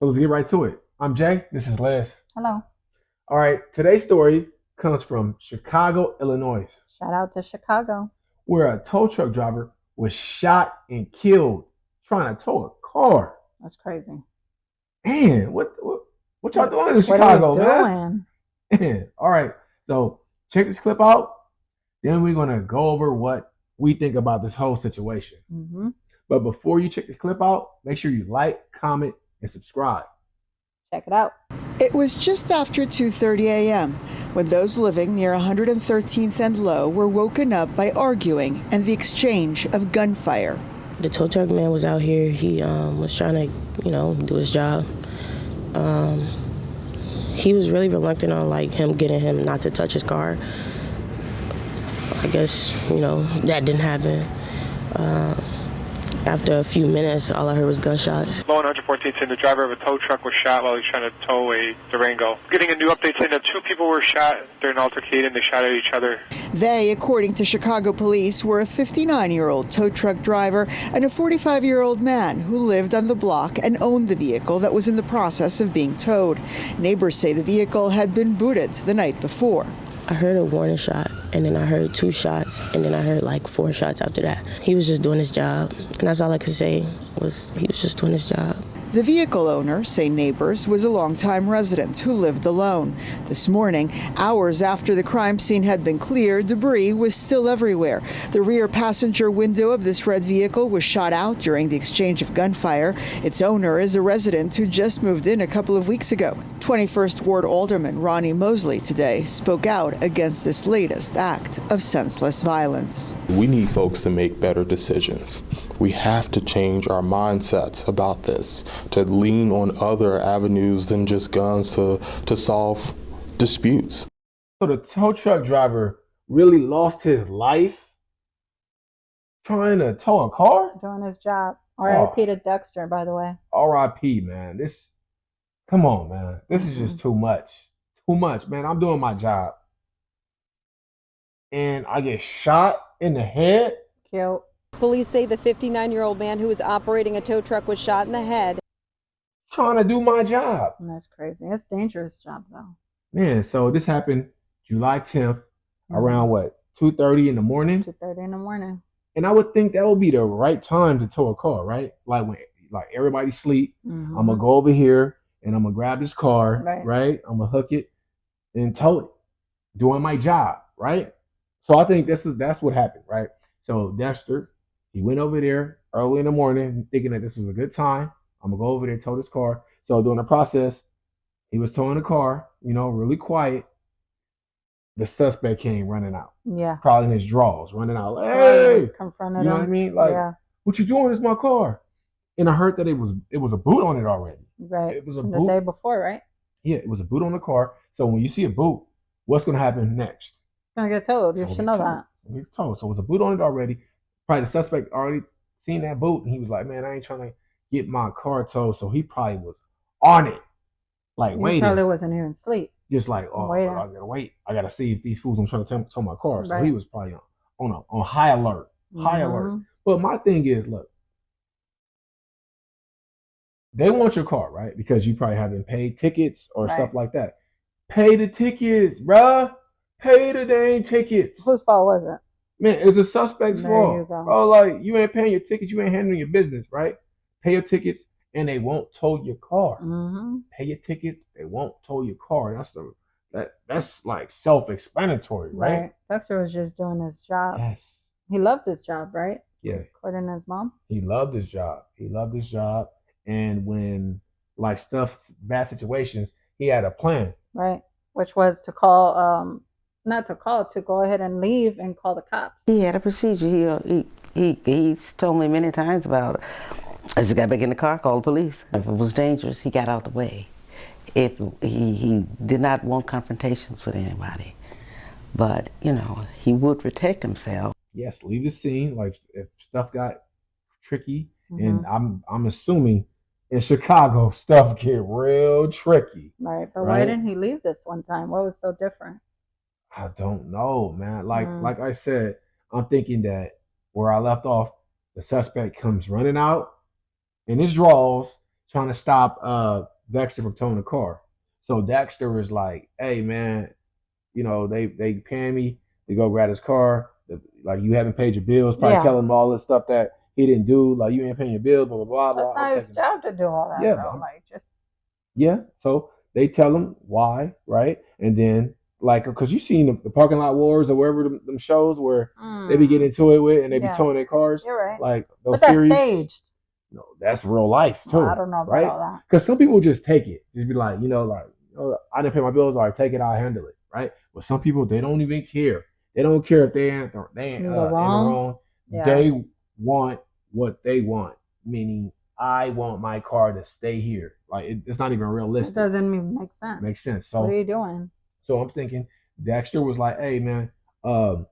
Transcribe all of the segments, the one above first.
So let's get right to it. I'm Jay. This is Les. Hello. All right. Today's story comes from Chicago, Illinois, Shout out to Chicago. where a tow truck driver was shot and killed trying to tow a car. That's crazy. Man, what y'all doing in What are we Chicago, man? doing? Man. All right. So check this clip out. Then we're gonna go over what we think about this whole situation. hmm But before you check the clip out, make sure you like, comment, and subscribe. Check it out. It was just after 2:30 a.m. when those living near 113th and Low were woken up by arguing and the exchange of gunfire. The tow truck man was out here. He was trying to, do his job. He was really reluctant on him getting him not to touch his car. I guess, that didn't happen. After a few minutes, all I heard was gunshots. Low 114th, the driver of a tow truck was shot while he was trying to tow a Durango. Getting a new update saying that two people were shot during an altercation. They shot at each other. They, according to Chicago police, were a 59-year-old tow truck driver and a 45-year-old man who lived on the block and owned the vehicle that was in the process of being towed. Neighbors say the vehicle had been booted the night before. I heard a warning shot, and then I heard 2 shots, and then I heard 4 shots after that. He was just doing his job, and that's all I could say was he was just doing his job. The vehicle owner, say neighbors, was a longtime resident who lived alone. This morning, hours after the crime scene had been cleared, debris was still everywhere. The rear passenger window of this red vehicle was shot out during the exchange of gunfire. Its owner is a resident who just moved in a couple of weeks ago. 21st Ward Alderman Ronnie Mosley today spoke out against this latest act of senseless violence. We need folks to make better decisions. We have to change our mindsets about this, to lean on other avenues than just guns to solve disputes. So the tow truck driver really lost his life trying to tow a car? Doing his job. R.I.P. to Dexter, by the way. R.I.P. man. Come on, man. This is just too much. Too much, man. I'm doing my job. And I get shot in the head? Cute. Police say the 59-year-old man who was operating a tow truck was shot in the head. Trying to do my job. That's crazy. It's a dangerous job, though. Man, so this happened July 10th around 2:30 in the morning? 2:30 in the morning. And I would think that would be the right time to tow a car, right? When everybody sleep, I'm gonna go over here and I'm gonna grab this car, right? I'm gonna hook it and tow it, doing my job, right? So I think that's what happened, right? So Dexter, he went over there early in the morning thinking that this was a good time. I'm gonna go over there, tow this car. So during the process, he was towing the car, really quiet. The suspect came running out. Yeah. Probably in his drawers, running out. Hey, confronted you know him. what I mean? What you doing? It's my car. And I heard that it was a boot on it already. Right. It was a From boot. the day before, right? Yeah, it was a boot on the car. So when you see a boot, what's gonna happen next? It's gonna get towed. You should know that. It's towed. So it was a boot on it already. Probably the suspect already seen that boot, and he was like, "Man, I ain't trying to get my car towed." So he probably was on it, waiting. He probably wasn't even asleep. Just I gotta wait. I gotta see if these fools I'm trying to tow my car. So he was probably on high alert. High alert. But my thing is, look, they want your car, right? Because you probably haven't paid tickets or stuff like that. Pay the tickets, bruh. Pay the dang tickets. Whose fault was it? Man, it's a suspect's fault. You go. Bro, you ain't paying your tickets, you ain't handling your business, right? Pay your tickets and they won't tow your car. Pay your tickets, they won't tow your car. That's self-explanatory, right? Dexter was just doing his job. Yes. He loved his job, right? Yeah. According to his mom. He loved his job. And when bad situations, he had a plan. Right. Which was to call to go ahead and leave and call the cops. He had a procedure. He's told me many times about it. I just got back in the car, called the police. If it was dangerous, he got out the way. If he did not want confrontations with anybody, but he would protect himself. Yes, leave the scene. If stuff got tricky, and I'm assuming in Chicago stuff get real tricky. Right, but why didn't he leave this one time? What was so different? I don't know, man. Like I said, I'm thinking that where I left off, the suspect comes running out in his drawers, trying to stop Dexter from towing the car. So Dexter was like, "Hey man, they paying me to go grab his car. Like you haven't paid your bills. Probably Yeah. tell him all the stuff that he didn't do. Like you ain't paying your bills. Blah blah blah That's blah. not his job to do all that. Yeah, bro. Like just yeah. So they tell him why, right? And then like, cause you seen the parking lot wars or wherever them shows where they be getting into it with and they be towing their cars. You're right. Like those but that's series. staged. No, that's real life too. Well, I don't know about all that. Because some people just take it, just be like, I didn't pay my bills. All right, take it. I'll handle it, right? But some people they don't even care. They don't care if they ain't in the wrong. Yeah. They want what they want, meaning I want my car to stay here. Like it's not even realistic. It doesn't even make sense. Makes sense. So what are you doing? So I'm thinking Dexter was like, "Hey man, I'm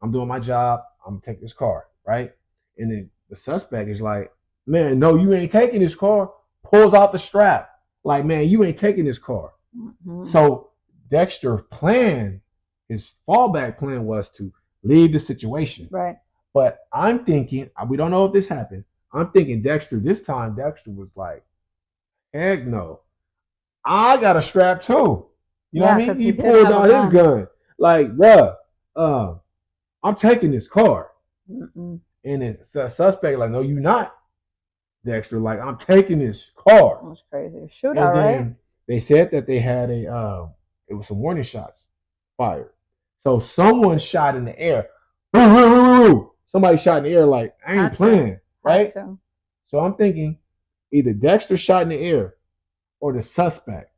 doing my job. I'm gonna take this car, right?" And then the suspect is like, "Man, no, you ain't taking this car." Pulls out the strap, like, "Man, you ain't taking this car." Mm-hmm. So Dexter's plan, his fallback plan was to leave the situation. Right. But I'm thinking, we don't know if this happened. I'm thinking this time Dexter was like, "Heck no, I got a strap too." You know what I mean? He pulled out his gun. Like, bruh, I'm taking this car. Mm-mm. And the suspect like, "No, you not." Dexter like, "I'm taking this car." That's crazy. Shootout, right? They said that they had it was some warning shots fired. So someone shot in the air. Somebody shot in the air like, I ain't playing, right? So I'm thinking either Dexter shot in the air or the suspect.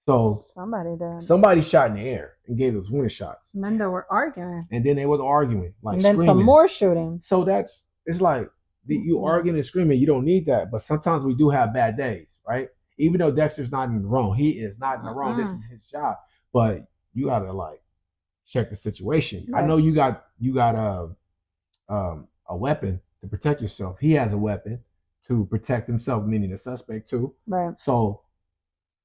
So somebody shot in the air and gave us warning shots. And then they were arguing. And then they was arguing, like and then screaming. Some more shooting. So it's like you arguing and screaming. You don't need that. But sometimes we do have bad days, right? Even though Dexter's not in the wrong, he is not in the wrong. This is his job. But you gotta like check the situation. Right. I know you got a weapon to protect yourself. He has a weapon to protect himself, meaning the suspect too. Right. So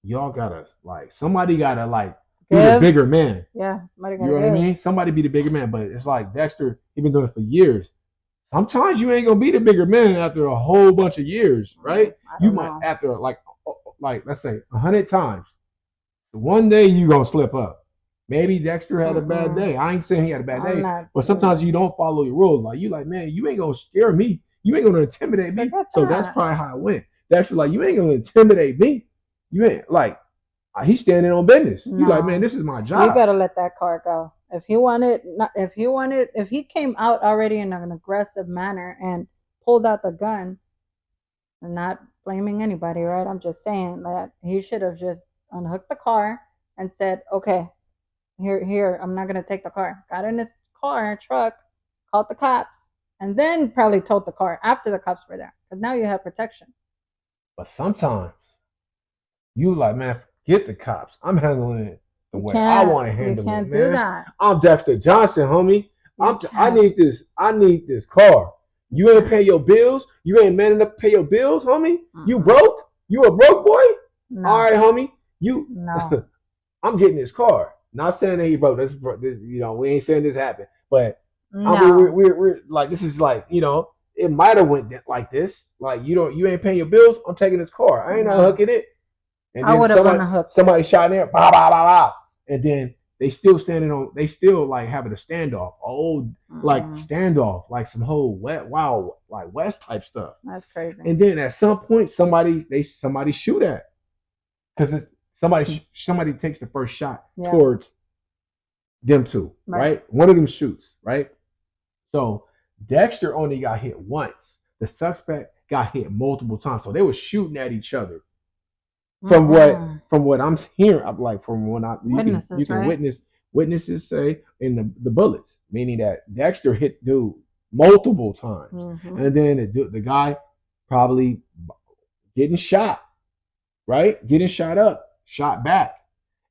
y'all gotta somebody gotta be the bigger man. Yeah, somebody gotta. You know what I mean? Somebody be the bigger man. But it's like Dexter, he been doing it for years. Sometimes you ain't gonna be the bigger man after a whole bunch of years, right? You might after like let's say 100 times. One day you gonna slip up. Maybe Dexter had a bad day. I ain't saying he had a bad day, but sometimes you don't follow your rules. Like you like, man, you ain't gonna scare me. You ain't gonna intimidate me. So that's probably how it went. Dexter like, you ain't gonna intimidate me. You ain't like, he's standing on business. No. You like, man, this is my job. You gotta let that car go. If he came out already in an aggressive manner and pulled out the gun, I'm not blaming anybody, right? I'm just saying that he should have just unhooked the car and said, okay, here, I'm not gonna take the car. Got in his truck, called the cops, and then probably towed the car after the cops were there. Because now you have protection. But sometimes you like, man, get the cops. I'm handling it the way I want to handle it. You can't do that. I'm Dexter Johnson, homie. I need this. I need this car. You ain't pay your bills. You ain't man enough to pay your bills, homie. You broke. You a broke boy. No. All right, homie. No. I'm getting this car. Not saying that he broke. This, we ain't saying this happened. But no. I mean, we're like, this is like, it might have went like this. Like you ain't paying your bills. I'm taking this car. I ain't unhooking it. And then I would have unhooked. Somebody shot in there, bah, bah, bah, bah. And then they still like having a standoff, like standoff, like some whole West type stuff. That's crazy. And then at some point, somebody shoot at, because somebody takes the first shot towards them two, right? One of them shoots, right? So Dexter only got hit once. The suspect got hit multiple times, so they were shooting at each other. From what I'm hearing, you can witnesses say in the bullets, meaning that Dexter hit dude multiple times, and then the guy probably getting shot, right? Getting shot up, shot back,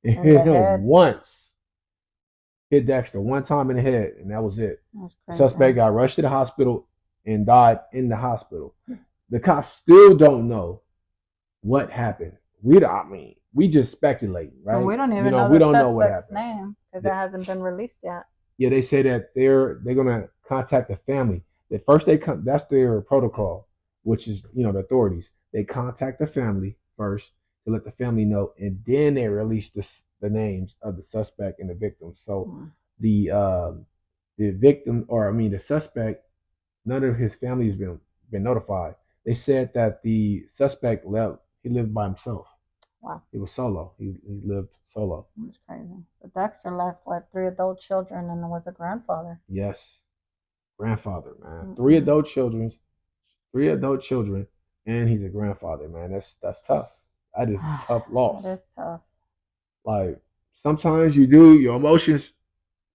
and hit him once. Hit Dexter one time in the head, and that was it. Suspect got rushed to the hospital and died in the hospital. The cops still don't know what happened. We just speculate, right? Well, we don't even know the suspect's name because it hasn't been released yet. Yeah, they say that they're gonna contact the family. At first, that's their protocol, which is the authorities. they contact the family first to let the family know, and then they release the names of the suspect and the victim. So the the victim, or I mean the suspect, none of his family has been notified. They said that the suspect left. He lived by himself. Wow. He was solo. He lived solo. That's crazy. But Dexter left what, 3 adult children and was a grandfather. Yes, grandfather, man. 3 adult children, 3 adult children, and he's a grandfather, man. That's tough. That is a tough loss. That is tough. Like sometimes you do your emotions.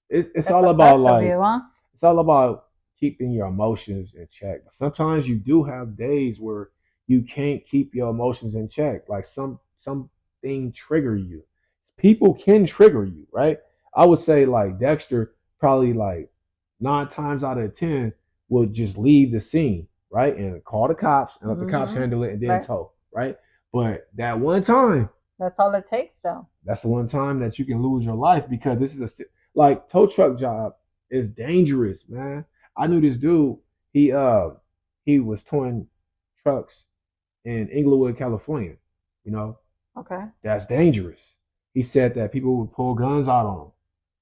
It's all about like it's all about keeping your emotions in check. Sometimes you do have days where you can't keep your emotions in check. Like something trigger you. People can trigger you, right? I would say like Dexter probably like 9 times out of 10 will just leave the scene, right? And call the cops and let the cops handle it and then tow, right? But that one time, that's all it takes though. That's the one time that you can lose your life, because this is like tow truck job is dangerous, man. I knew this dude. He was towing trucks in Inglewood, California. You know, Okay. that's dangerous. He said that people would pull guns out on him.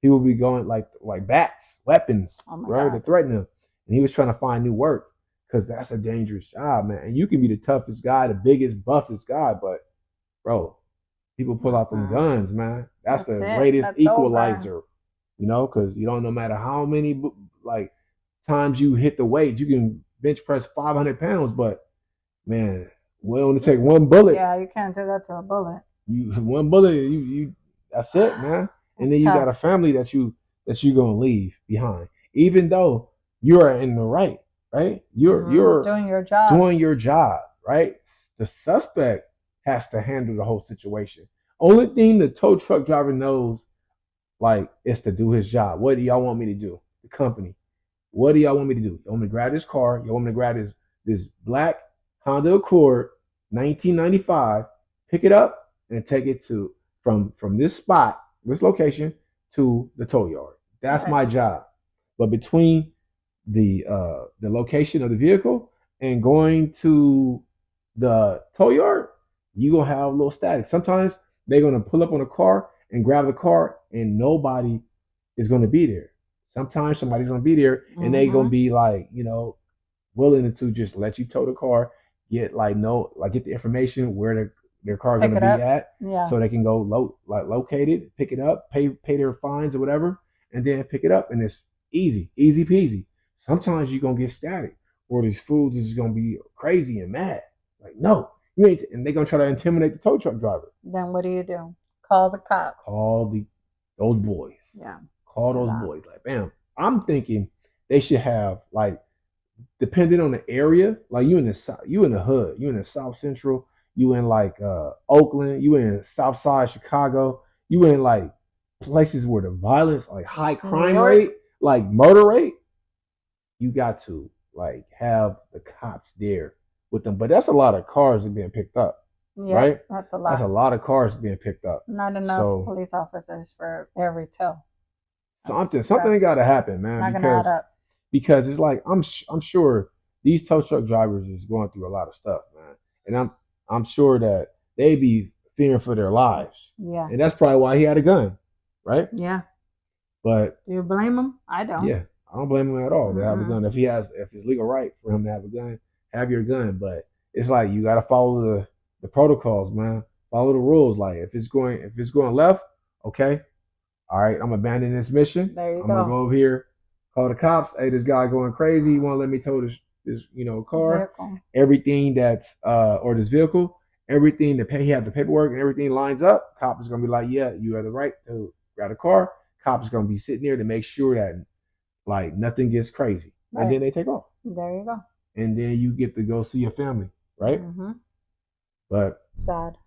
He would be going like bats, weapons, right, to threaten him. And he was trying to find new work because that's a dangerous job, man. And you can be the toughest guy, the biggest, buffest guy, but bro, people pull out them guns, man. That's the greatest equalizer, you know, because you don't, no matter how many like times you hit the weight, you can bench press 500 pounds, but man, we only take one bullet. Yeah, you can't do that to a bullet. You one bullet, you that's it, man. And then you got a family that you gonna leave behind, even though you are in the right, right? You're doing your job, right? The suspect has to handle the whole situation. Only thing the tow truck driver knows, like, is to do his job. What do y'all want me to do? The company. What do y'all want me to do? You want me to grab this car? You want me to grab this black Honda Accord, 1995, pick it up and take it to from this spot, this location, to the tow yard. That's my job. But between the location of the vehicle and going to the tow yard, you gonna have a little static. Sometimes they're gonna pull up on a car and grab the car, and nobody is gonna be there. Sometimes somebody's gonna be there, and they gonna be like, you know, willing to just let you tow the car, get get the information where their car's gonna be at, so they can go locate it, pick it up, pay their fines or whatever, and then pick it up, and it's easy peasy. Sometimes you're gonna get static, or these fools is gonna be crazy and mad, like, no, you ain't, and they're gonna try to intimidate the tow truck driver. Then what do? Call the cops. Call those boys. Yeah. Call those boys. Like, bam. I'm thinking they should have, like, depending on the area, like you in the hood, you in the South Central, you in like Oakland, you in South Side Chicago, you in like places where the violence, like high crime rate, like murder rate, you got to like have the cops there with them. But that's a lot of cars that being picked up. Yeah, right? That's a lot. That's a lot of cars being picked up. Not enough police officers for every tow. Something got to happen, man. Not gonna add up. Because it's like I'm sure these tow truck drivers is going through a lot of stuff, man, and I'm sure that they be fearing for their lives. Yeah. And that's probably why he had a gun, right? Yeah. But do you blame him? I don't. Yeah, I don't blame him at all to have a gun. If it's legal right for him to have a gun, have your gun. But it's like you got to follow the protocols, man. Follow the rules. Like if it's going left, okay, all right, I'm abandoning this mission. There you I'm gonna go over here, call the cops. Hey, this guy going crazy. He won't let me tow this car. Vehicle. Everything that's or this vehicle, everything he have the paperwork and everything lines up. Cop is gonna be like, yeah, you have the right to grab the car. Cop is gonna be sitting there to make sure that like nothing gets crazy, right. And then they take off. There you go. And then you get to go see your family, right? Mm-hmm. But sad.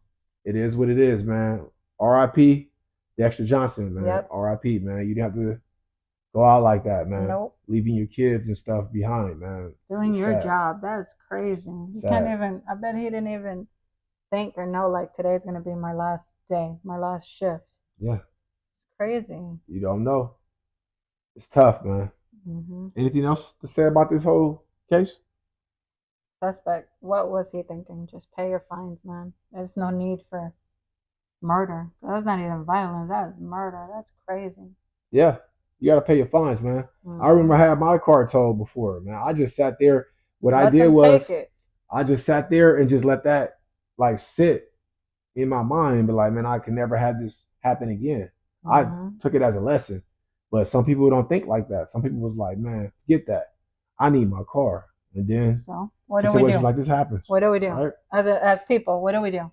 It is what it is, man. R.I.P. Dexter Johnson, man. Yep. R.I.P. man. You didn't have to go out like that, man. Nope. Leaving your kids and stuff behind, man. Doing your job. That's crazy. You can't even, I bet he didn't even think or know like today's going to be my last day, my last shift. Yeah. It's crazy. You don't know. It's tough, man. Mm-hmm. Anything else to say about this whole case? suspect, what was he thinking? Just pay your fines, man. There's no need for murder. That's not even violence. That's murder. That's crazy. Yeah, you got to pay your fines, man. I remember I had my car towed before, man. I just sat there. What I did was I just sat there and just let that like sit in my mind, but like, man, I can never have this happen again. I took it as a lesson, but some people don't think like that. Some people was like, man, forget that. I need my car, and then so what do we do? Situations like this happens. What do we do? Right? As people, what do we do?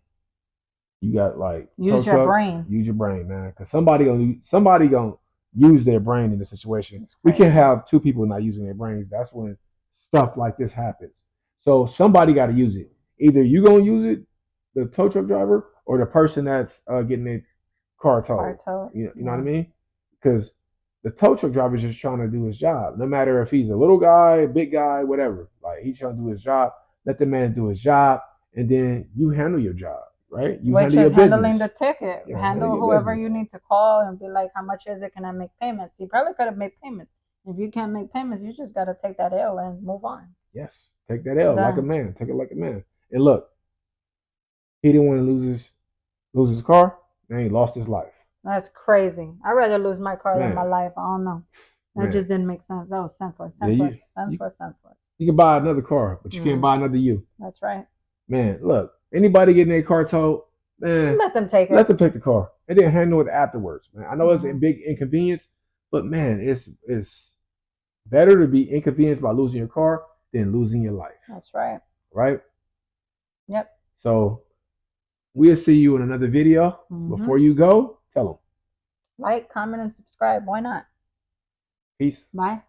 You got like use your brain. Use your brain, man, because somebody gonna use their brain in the situation. We can't have two people not using their brains. That's when stuff like this happens. So somebody got to use it. Either you gonna use it, the tow truck driver, or the person that's getting their car towed. You know what I mean? Because the tow truck driver is just trying to do his job. No matter if he's a little guy, big guy, whatever. Like he's trying to do his job. Let the man do his job, and then you handle your job. Right? You Which is handling the ticket. Yeah, handle whoever you need to call and be like, how much is it? Can I make payments? He probably could have made payments. If you can't make payments, you just got to take that L and move on. Yes. Take that L like a man. Take it like a man. And look, he didn't want to lose his car, and he lost his life. That's crazy. I'd rather lose my car than my life. I don't know. That just didn't make sense. That was senseless. Senseless. You can buy another car, but you can't buy another you. That's right. Man, look. Anybody getting their car towed, man, let them take it. Let them take the car and then handle it afterwards, man. I know it's a big inconvenience, but man, it's better to be inconvenienced by losing your car than losing your life. That's right. Right? Yep. So we'll see you in another video. Before you go, tell them. Like, comment, and subscribe. Why not? Peace. Bye.